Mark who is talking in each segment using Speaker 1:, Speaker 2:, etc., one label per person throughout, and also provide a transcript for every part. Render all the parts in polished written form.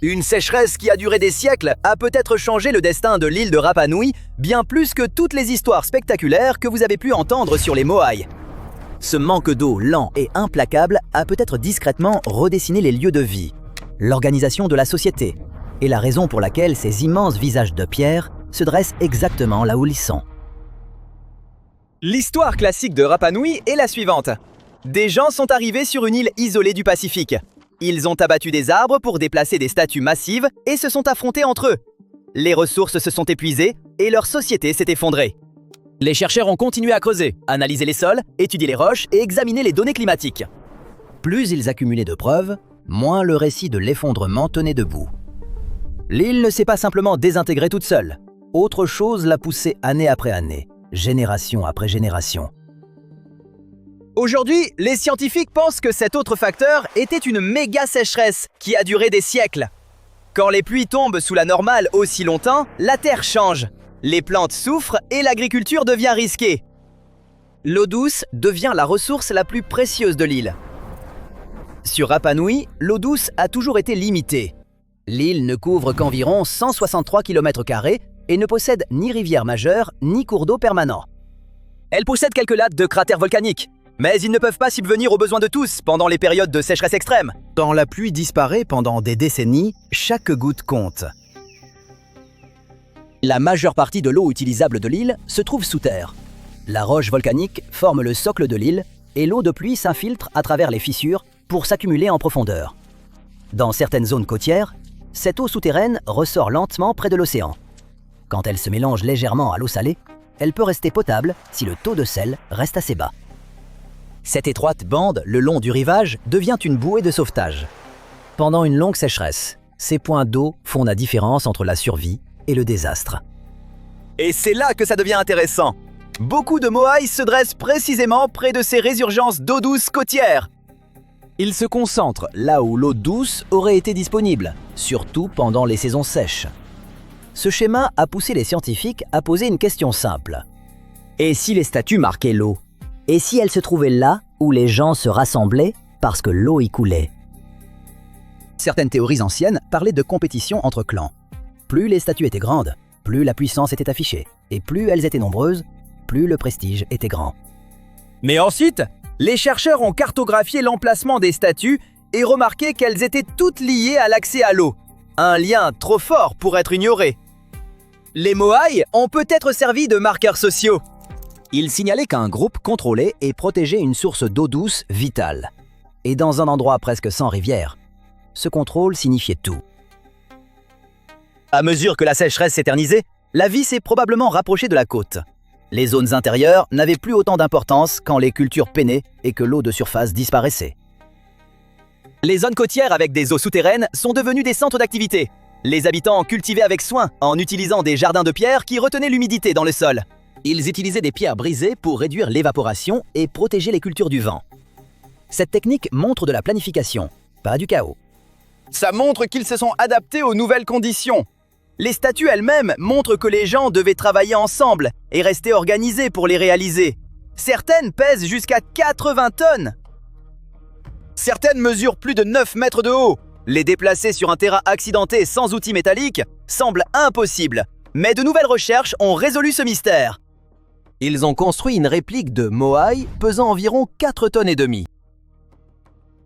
Speaker 1: Une sécheresse qui a duré des siècles a peut-être changé le destin de l'île de Rapa Nui, bien plus que toutes les histoires spectaculaires que vous avez pu entendre sur les Moai. Ce manque d'eau lent et implacable a peut-être discrètement redessiné les lieux de vie, l'organisation de la société, et la raison pour laquelle ces immenses visages de pierre se dressent exactement là où ils sont.
Speaker 2: L'histoire classique de Rapa Nui est la suivante. Des gens sont arrivés sur une île isolée du Pacifique. Ils ont abattu des arbres pour déplacer des statues massives et se sont affrontés entre eux. Les ressources se sont épuisées et leur société s'est effondrée. Les chercheurs ont continué à creuser, analyser les sols, étudier les roches et examiner les données climatiques.
Speaker 1: Plus ils accumulaient de preuves, moins le récit de l'effondrement tenait debout. L'île ne s'est pas simplement désintégrée toute seule. Autre chose l'a poussée année après année, génération après génération.
Speaker 2: Aujourd'hui, les scientifiques pensent que cet autre facteur était une méga sécheresse qui a duré des siècles. Quand les pluies tombent sous la normale aussi longtemps, la terre change. Les plantes souffrent et l'agriculture devient risquée. L'eau douce devient la ressource la plus précieuse de l'île. Sur Rapa Nui, l'eau douce a toujours été limitée. L'île ne couvre qu'environ 163 km² et ne possède ni rivière majeure ni cours d'eau permanent. Elle possède quelques lacs de cratères volcaniques, mais ils ne peuvent pas subvenir aux besoins de tous pendant les périodes de sécheresse extrême.
Speaker 1: Quand la pluie disparaît pendant des décennies, chaque goutte compte. La majeure partie de l'eau utilisable de l'île se trouve sous terre. La roche volcanique forme le socle de l'île et l'eau de pluie s'infiltre à travers les fissures pour s'accumuler en profondeur. Dans certaines zones côtières, cette eau souterraine ressort lentement près de l'océan. Quand elle se mélange légèrement à l'eau salée, elle peut rester potable si le taux de sel reste assez bas. Cette étroite bande le long du rivage devient une bouée de sauvetage. Pendant une longue sécheresse, ces points d'eau font la différence entre la survie et le désastre.
Speaker 2: Et c'est là que ça devient intéressant. Beaucoup de Moai se dressent précisément près de ces résurgences d'eau douce côtière.
Speaker 1: Ils se concentrent là où l'eau douce aurait été disponible, surtout pendant les saisons sèches. Ce schéma a poussé les scientifiques à poser une question simple. Et si les statues marquaient l'eau? Et si elles se trouvaient là où les gens se rassemblaient parce que l'eau y coulait? Certaines théories anciennes parlaient de compétition entre clans. Plus les statues étaient grandes, plus la puissance était affichée, et plus elles étaient nombreuses, plus le prestige était grand.
Speaker 2: Mais ensuite, les chercheurs ont cartographié l'emplacement des statues et remarqué qu'elles étaient toutes liées à l'accès à l'eau. Un lien trop fort pour être ignoré. Les Moai ont peut-être servi de marqueurs sociaux.
Speaker 1: Ils signalaient qu'un groupe contrôlait et protégeait une source d'eau douce vitale. Et dans un endroit presque sans rivière, ce contrôle signifiait tout.
Speaker 2: À mesure que la sécheresse s'éternisait, la vie s'est probablement rapprochée de la côte. Les zones intérieures n'avaient plus autant d'importance quand les cultures peinaient et que l'eau de surface disparaissait. Les zones côtières avec des eaux souterraines sont devenues des centres d'activité. Les habitants cultivaient avec soin en utilisant des jardins de pierre qui retenaient l'humidité dans le sol. Ils utilisaient des pierres brisées pour réduire l'évaporation et protéger les cultures du vent. Cette technique montre de la planification, pas du chaos. Ça montre qu'ils se sont adaptés aux nouvelles conditions. Les statues elles-mêmes montrent que les gens devaient travailler ensemble et rester organisés pour les réaliser. Certaines pèsent jusqu'à 80 tonnes. Certaines mesurent plus de 9 mètres de haut. Les déplacer sur un terrain accidenté sans outils métalliques semble impossible. Mais de nouvelles recherches ont résolu ce mystère. Ils ont construit une réplique de Moai pesant environ 4 tonnes et demie.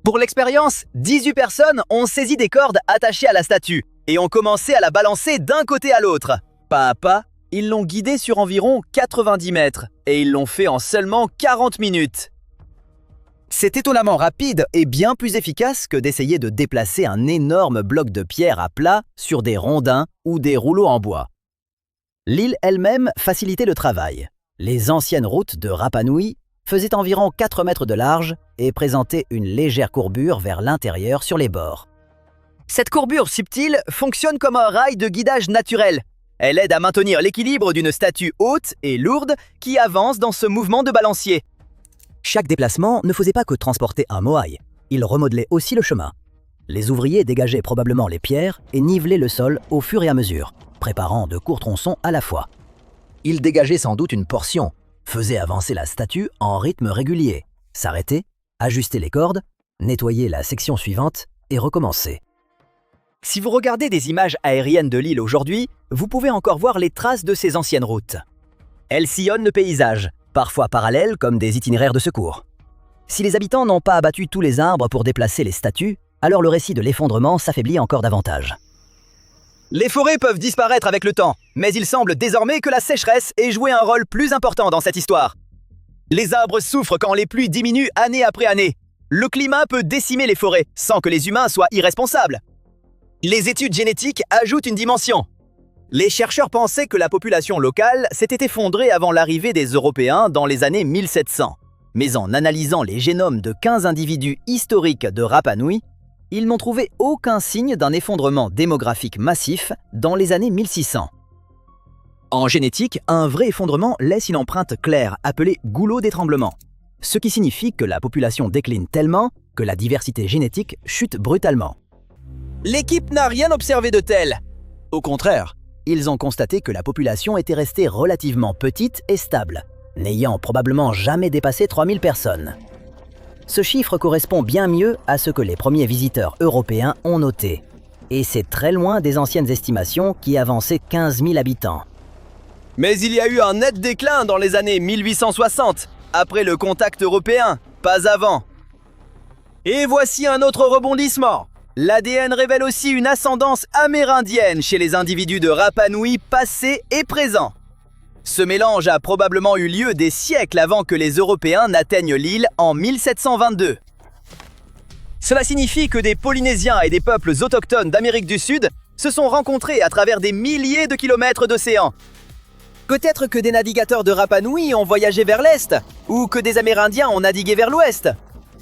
Speaker 2: Pour l'expérience, 18 personnes ont saisi des cordes attachées à la statue et ont commencé à la balancer d'un côté à l'autre. Pas à pas, ils l'ont guidée sur environ 90 mètres et ils l'ont fait en seulement 40 minutes. C'est étonnamment rapide et bien plus efficace que d'essayer de déplacer un énorme bloc de pierre à plat sur des rondins ou des rouleaux en bois. L'île elle-même facilitait le travail. Les anciennes routes de Rapa Nui faisaient environ 4 mètres de large et présentaient une légère courbure vers l'intérieur sur les bords. Cette courbure subtile fonctionne comme un rail de guidage naturel. Elle aide à maintenir l'équilibre d'une statue haute et lourde qui avance dans ce mouvement de balancier. Chaque déplacement ne faisait pas que transporter un Moai, il remodelait aussi le chemin. Les ouvriers dégageaient probablement les pierres et nivelaient le sol au fur et à mesure, préparant de courts tronçons à la fois. Ils dégageaient sans doute une portion, faisaient avancer la statue en rythme régulier, s'arrêtaient, ajustaient les cordes, nettoyaient la section suivante et recommençaient. Si vous regardez des images aériennes de l'île aujourd'hui, vous pouvez encore voir les traces de ces anciennes routes. Elles sillonnent le paysage, parfois parallèles comme des itinéraires de secours. Si les habitants n'ont pas abattu tous les arbres pour déplacer les statues, alors le récit de l'effondrement s'affaiblit encore davantage. Les forêts peuvent disparaître avec le temps, mais il semble désormais que la sécheresse ait joué un rôle plus important dans cette histoire. Les arbres souffrent quand les pluies diminuent année après année. Le climat peut décimer les forêts sans que les humains soient irresponsables. Les études génétiques ajoutent une dimension. Les chercheurs pensaient que la population locale s'était effondrée avant l'arrivée des Européens dans les années 1700. Mais en analysant les génomes de 15 individus historiques de Rapa Nui, ils n'ont trouvé aucun signe d'un effondrement démographique massif dans les années 1600. En génétique, un vrai effondrement laisse une empreinte claire appelée goulot d'étranglement, ce qui signifie que la population décline tellement que la diversité génétique chute brutalement. L'équipe n'a rien observé de tel. Au contraire, ils ont constaté que la population était restée relativement petite et stable, n'ayant probablement jamais dépassé 3000 personnes. Ce chiffre correspond bien mieux à ce que les premiers visiteurs européens ont noté, et c'est très loin des anciennes estimations qui avançaient 15 000 habitants. Mais il y a eu un net déclin dans les années 1860, après le contact européen, pas avant. Et voici un autre rebondissement. L'ADN révèle aussi une ascendance amérindienne chez les individus de Rapa Nui passés et présents. Ce mélange a probablement eu lieu des siècles avant que les Européens n'atteignent l'île en 1722. Cela signifie que des Polynésiens et des peuples autochtones d'Amérique du Sud se sont rencontrés à travers des milliers de kilomètres d'océan. Peut-être que des navigateurs de Rapa Nui ont voyagé vers l'est, ou que des Amérindiens ont navigué vers l'ouest.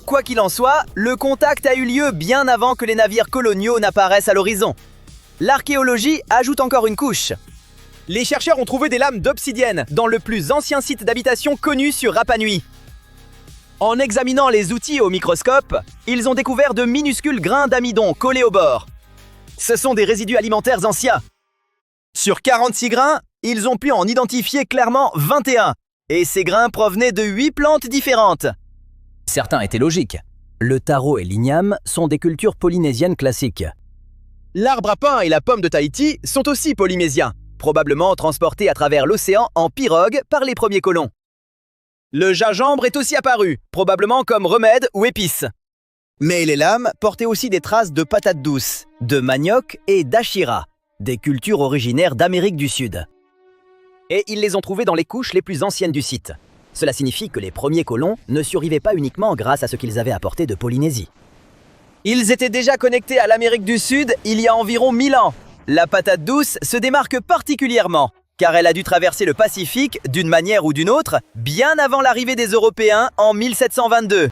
Speaker 2: Quoi qu'il en soit, le contact a eu lieu bien avant que les navires coloniaux n'apparaissent à l'horizon. L'archéologie ajoute encore une couche. Les chercheurs ont trouvé des lames d'obsidienne dans le plus ancien site d'habitation connu sur Rapa Nui. En examinant les outils au microscope, ils ont découvert de minuscules grains d'amidon collés au bord. Ce sont des résidus alimentaires anciens. Sur 46 grains, ils ont pu en identifier clairement 21, et ces grains provenaient de 8 plantes différentes. Certains étaient logiques. Le taro et l'igname sont des cultures polynésiennes classiques. L'arbre à pain et la pomme de Tahiti sont aussi polynésiens, probablement transportés à travers l'océan en pirogue par les premiers colons. Le gingembre est aussi apparu, probablement comme remède ou épice. Mais les lames portaient aussi des traces de patates douces, de manioc et d'achira, des cultures originaires d'Amérique du Sud. Et ils les ont trouvées dans les couches les plus anciennes du site. Cela signifie que les premiers colons ne survivaient pas uniquement grâce à ce qu'ils avaient apporté de Polynésie. Ils étaient déjà connectés à l'Amérique du Sud il y a environ 1000 ans. La patate douce se démarque particulièrement, car elle a dû traverser le Pacifique d'une manière ou d'une autre, bien avant l'arrivée des Européens en 1722.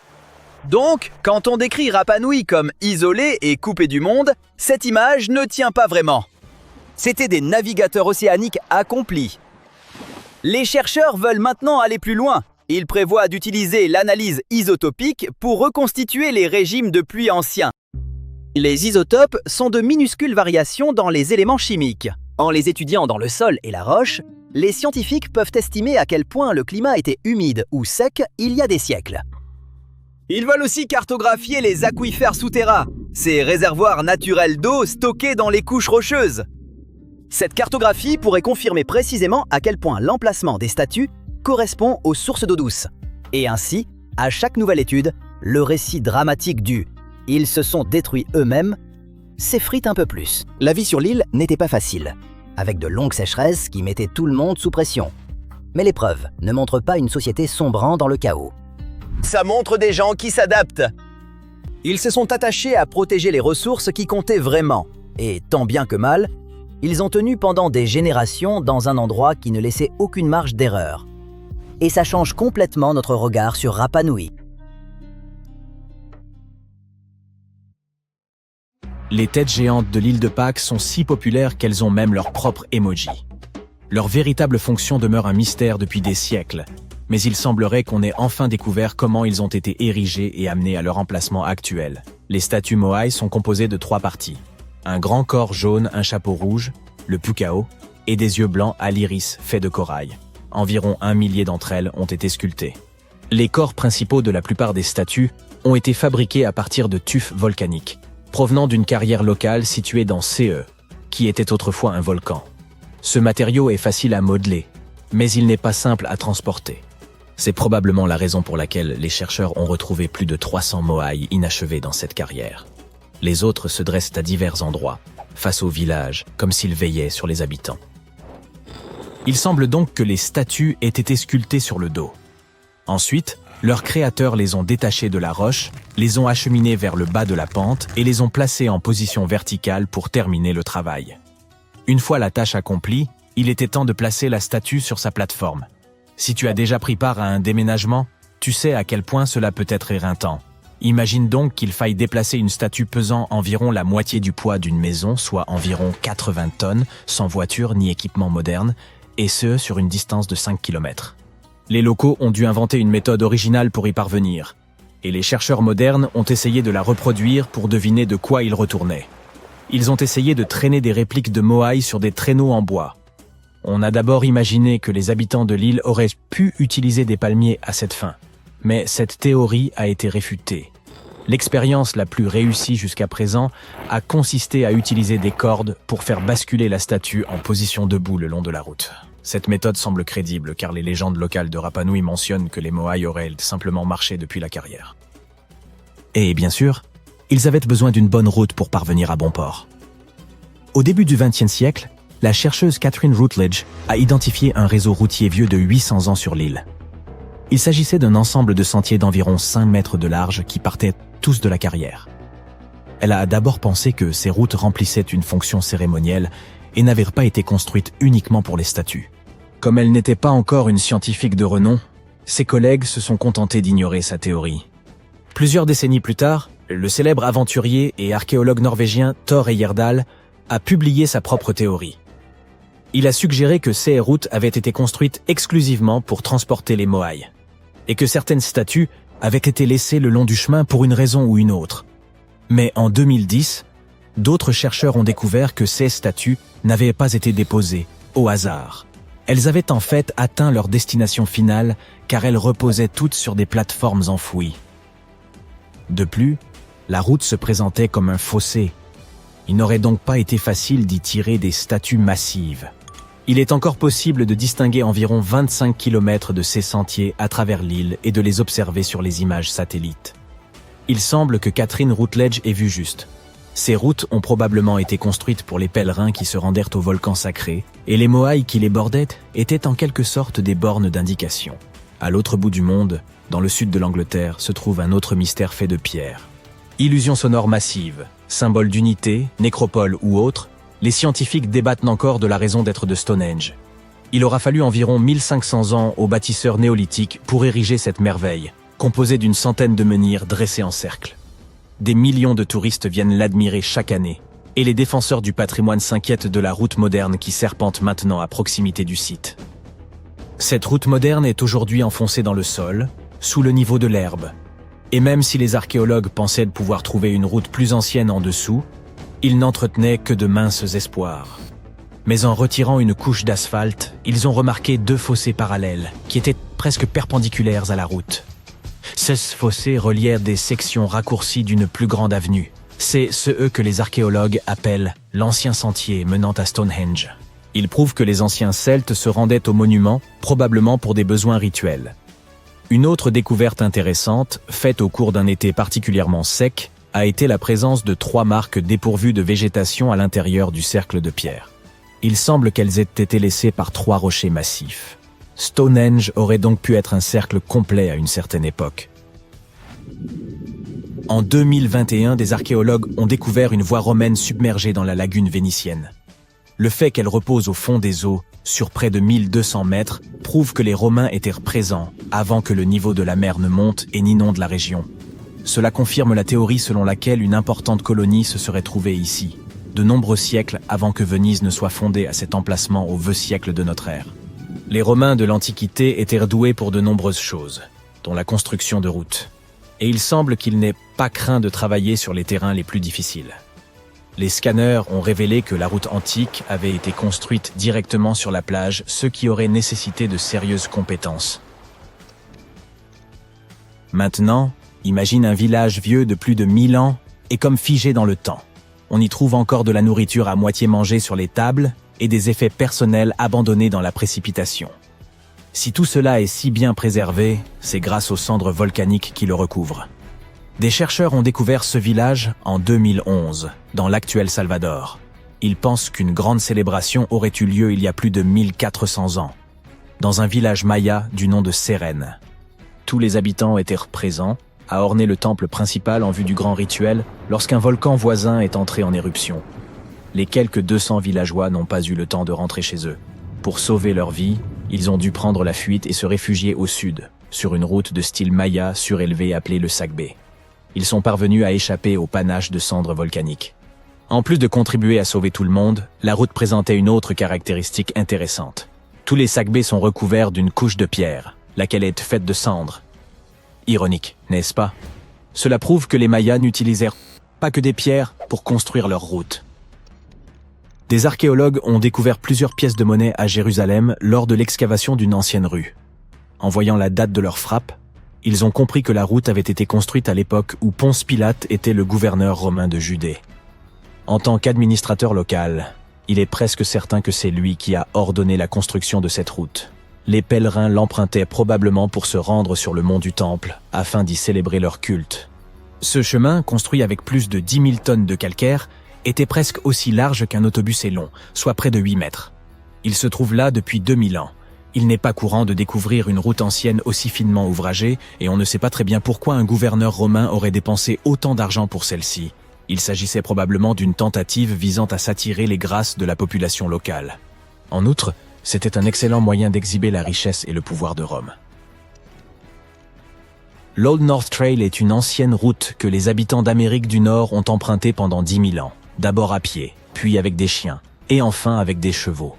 Speaker 2: Donc, quand on décrit Rapa Nui comme isolé et coupé du monde, cette image ne tient pas vraiment. C'étaient des navigateurs océaniques accomplis. Les chercheurs veulent maintenant aller plus loin. Ils prévoient d'utiliser l'analyse isotopique pour reconstituer les régimes de pluie anciens. Les isotopes sont de minuscules variations dans les éléments chimiques. En les étudiant dans le sol et la roche, les scientifiques peuvent estimer à quel point le climat était humide ou sec il y a des siècles. Ils veulent aussi cartographier les aquifères souterrains, ces réservoirs naturels d'eau stockés dans les couches rocheuses. Cette cartographie pourrait confirmer précisément à quel point l'emplacement des statues correspond aux sources d'eau douce. Et ainsi, à chaque nouvelle étude, le récit dramatique du « ils se sont détruits eux-mêmes » s'effrite un peu plus. La vie sur l'île n'était pas facile, avec de longues sécheresses qui mettaient tout le monde sous pression. Mais les preuves ne montrent pas une société sombrant dans le chaos. Ça montre des gens qui s'adaptent. Ils se sont attachés à protéger les ressources qui comptaient vraiment. Et tant bien que mal, ils ont tenu pendant des générations dans un endroit qui ne laissait aucune marge d'erreur. Et ça change complètement notre regard sur Rapa Nui.
Speaker 3: Les têtes géantes de l'île de Pâques sont si populaires qu'elles ont même leur propre emoji. Leur véritable fonction demeure un mystère depuis des siècles, mais il semblerait qu'on ait enfin découvert comment ils ont été érigés et amenés à leur emplacement actuel. Les statues Moai sont composées de 3 parties. Un grand corps jaune, un chapeau rouge, le pukao, et des yeux blancs à l'iris faits de corail. Environ 1 millier d'entre elles ont été sculptées. Les corps principaux de la plupart des statues ont été fabriqués à partir de tufs volcaniques, provenant d'une carrière locale située dans CE, qui était autrefois un volcan. Ce matériau est facile à modeler, mais il n'est pas simple à transporter. C'est probablement la raison pour laquelle les chercheurs ont retrouvé plus de 300 moaïs inachevés dans cette carrière. Les autres se dressent à divers endroits, face au village, comme s'ils veillaient sur les habitants. Il semble donc que les statues aient été sculptées sur le dos. Ensuite, leurs créateurs les ont détachées de la roche, les ont acheminées vers le bas de la pente et les ont placées en position verticale pour terminer le travail. Une fois la tâche accomplie, il était temps de placer la statue sur sa plateforme. Si tu as déjà pris part à un déménagement, tu sais à quel point cela peut être éreintant. Imagine donc qu'il faille déplacer une statue pesant environ la moitié du poids d'une maison, soit environ 80 tonnes, sans voiture ni équipement moderne, et ce, sur une distance de 5 km. Les locaux ont dû inventer une méthode originale pour y parvenir, et les chercheurs modernes ont essayé de la reproduire pour deviner de quoi ils retournaient. Ils ont essayé de traîner des répliques de moaïs sur des traîneaux en bois. On a d'abord imaginé que les habitants de l'île auraient pu utiliser des palmiers à cette fin, mais cette théorie a été réfutée. L'expérience la plus réussie jusqu'à présent a consisté à utiliser des cordes pour faire basculer la statue en position debout le long de la route. Cette méthode semble crédible car les légendes locales de Rapa Nui mentionnent que les moaïs auraient simplement marché depuis la carrière. Et bien sûr, ils avaient besoin d'une bonne route pour parvenir à bon port. Au début du XXe siècle, la chercheuse Catherine Routledge a identifié un réseau routier vieux de 800 ans sur l'île. Il s'agissait d'un ensemble de sentiers d'environ 5 mètres de large qui partaient tous de la carrière. Elle a d'abord pensé que ces routes remplissaient une fonction cérémonielle et n'avaient pas été construites uniquement pour les statues. Comme elle n'était pas encore une scientifique de renom, ses collègues se sont contentés d'ignorer sa théorie. Plusieurs décennies plus tard, le célèbre aventurier et archéologue norvégien Thor Heyerdahl a publié sa propre théorie. Il a suggéré que ces routes avaient été construites exclusivement pour transporter les moaïs, et que certaines statues avaient été laissées le long du chemin pour une raison ou une autre. Mais en 2010, d'autres chercheurs ont découvert que ces statues n'avaient pas été déposées au hasard. Elles avaient en fait atteint leur destination finale car elles reposaient toutes sur des plateformes enfouies. De plus, la route se présentait comme un fossé. Il n'aurait donc pas été facile d'y tirer des statues massives. Il est encore possible de distinguer environ 25 km de ces sentiers à travers l'île et de les observer sur les images satellites. Il semble que Catherine Routledge ait vu juste. Ces routes ont probablement été construites pour les pèlerins qui se rendèrent au volcan sacré, et les moaïs qui les bordaient étaient en quelque sorte des bornes d'indication. À l'autre bout du monde, dans le sud de l'Angleterre, se trouve un autre mystère fait de pierre. Illusion sonore massive, symbole d'unité, nécropole ou autre, les scientifiques débattent encore de la raison d'être de Stonehenge. Il aura fallu environ 1500 ans aux bâtisseurs néolithiques pour ériger cette merveille, composée d'une centaine de menhirs dressés en cercle. Des millions de touristes viennent l'admirer chaque année, et les défenseurs du patrimoine s'inquiètent de la route moderne qui serpente maintenant à proximité du site. Cette route moderne est aujourd'hui enfoncée dans le sol, sous le niveau de l'herbe. Et même si les archéologues pensaient pouvoir trouver une route plus ancienne en dessous, ils n'entretenaient que de minces espoirs. Mais en retirant une couche d'asphalte, ils ont remarqué 2 fossés parallèles, qui étaient presque perpendiculaires à la route. Ces fossés relièrent des sections raccourcies d'une plus grande avenue. C'est ce que les archéologues appellent l'ancien sentier menant à Stonehenge. Ils prouvent que les anciens Celtes se rendaient au monument, probablement pour des besoins rituels. Une autre découverte intéressante, faite au cours d'un été particulièrement sec, a été la présence de 3 marques dépourvues de végétation à l'intérieur du cercle de pierre. Il semble qu'elles aient été laissées par 3 rochers massifs. Stonehenge aurait donc pu être un cercle complet à une certaine époque. En 2021, des archéologues ont découvert une voie romaine submergée dans la lagune vénitienne. Le fait qu'elle repose au fond des eaux, sur près de 1200 mètres, prouve que les Romains étaient présents avant que le niveau de la mer ne monte et n'inonde la région. Cela confirme la théorie selon laquelle une importante colonie se serait trouvée ici, de nombreux siècles avant que Venise ne soit fondée à cet emplacement au vieux siècle de notre ère. Les Romains de l'Antiquité étaient doués pour de nombreuses choses, dont la construction de routes. Et il semble qu'ils n'aient pas craint de travailler sur les terrains les plus difficiles. Les scanners ont révélé que la route antique avait été construite directement sur la plage, ce qui aurait nécessité de sérieuses compétences. Maintenant, imagine un village vieux de plus de 1000 ans, est comme figée dans le temps. On y trouve encore de la nourriture à moitié mangée sur les tables et des effets personnels abandonnés dans la précipitation. Si tout cela est si bien préservé, c'est grâce aux cendres volcaniques qui le recouvrent. Des chercheurs ont découvert ce village en 2011, dans l'actuel Salvador. Ils pensent qu'une grande célébration aurait eu lieu il y a plus de 1400 ans, dans un village maya du nom de Sérène. Tous les habitants étaient présents, à orner le temple principal en vue du grand rituel lorsqu'un volcan voisin est entré en éruption. Les quelques 200 villageois n'ont pas eu le temps de rentrer chez eux. Pour sauver leur vie, ils ont dû prendre la fuite et se réfugier au sud, sur une route de style maya surélevée appelée le Sagbé. Ils sont parvenus à échapper au panache de cendres volcaniques. En plus de contribuer à sauver tout le monde, la route présentait une autre caractéristique intéressante. Tous les Sagbés sont recouverts d'une couche de pierre, laquelle est faite de cendres. Ironique, n'est-ce pas? Cela prouve que les Mayas n'utilisèrent pas que des pierres pour construire leur route. Des archéologues ont découvert plusieurs pièces de monnaie à Jérusalem lors de l'excavation d'une ancienne rue. En voyant la date de leur frappe, ils ont compris que la route avait été construite à l'époque où Ponce Pilate était le gouverneur romain de Judée. En tant qu'administrateur local, il est presque certain que c'est lui qui a ordonné la construction de cette route. Les pèlerins l'empruntaient probablement pour se rendre sur le mont du Temple, afin d'y célébrer leur culte. Ce chemin, construit avec plus de 10 000 tonnes de calcaire, était presque aussi large qu'un autobus est long, soit près de 8 mètres. Il se trouve là depuis 2000 ans. Il n'est pas courant de découvrir une route ancienne aussi finement ouvragée, et on ne sait pas très bien pourquoi un gouverneur romain aurait dépensé autant d'argent pour celle-ci. Il s'agissait probablement d'une tentative visant à s'attirer les grâces de la population locale. En outre, c'était un excellent moyen d'exhiber la richesse et le pouvoir de Rome. L'Old North Trail est une ancienne route que les habitants d'Amérique du Nord ont empruntée pendant 10 000 ans, d'abord à pied, puis avec des chiens, et enfin avec des chevaux.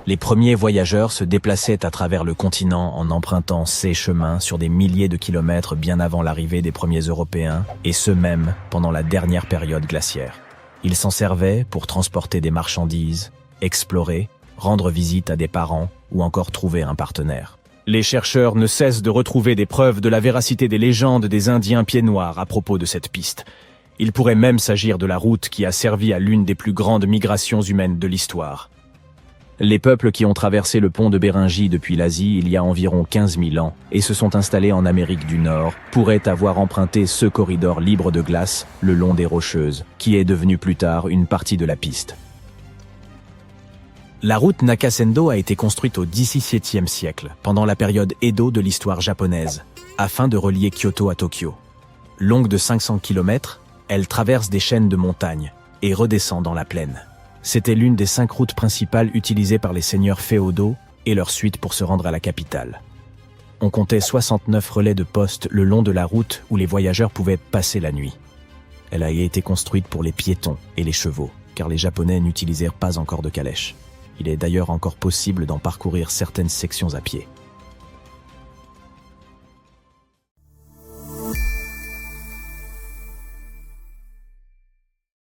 Speaker 3: Les premiers voyageurs se déplaçaient à travers le continent en empruntant ces chemins sur des milliers de kilomètres bien avant l'arrivée des premiers Européens, et ce même pendant la dernière période glaciaire. Ils s'en servaient pour transporter des marchandises, explorer, rendre visite à des parents ou encore trouver un partenaire. Les chercheurs ne cessent de retrouver des preuves de la véracité des légendes des Indiens pieds noirs à propos de cette piste. Il pourrait même s'agir de la route qui a servi à l'une des plus grandes migrations humaines de l'histoire. Les peuples qui ont traversé le pont de Béringie depuis l'Asie il y a environ 15 000 ans et se sont installés en Amérique du Nord pourraient avoir emprunté ce corridor libre de glace le long des Rocheuses, qui est devenu plus tard une partie de la piste. La route Nakasendo a été construite au XVIIe siècle, pendant la période Edo de l'histoire japonaise, afin de relier Kyoto à Tokyo. Longue de 500 km, elle traverse des chaînes de montagnes et redescend dans la plaine. C'était l'une des 5 routes principales utilisées par les seigneurs féodaux et leur suite pour se rendre à la capitale. On comptait 69 relais de poste le long de la route où les voyageurs pouvaient passer la nuit. Elle a été construite pour les piétons et les chevaux, car les Japonais n'utilisèrent pas encore de calèches. Il est d'ailleurs encore possible d'en parcourir certaines sections à pied.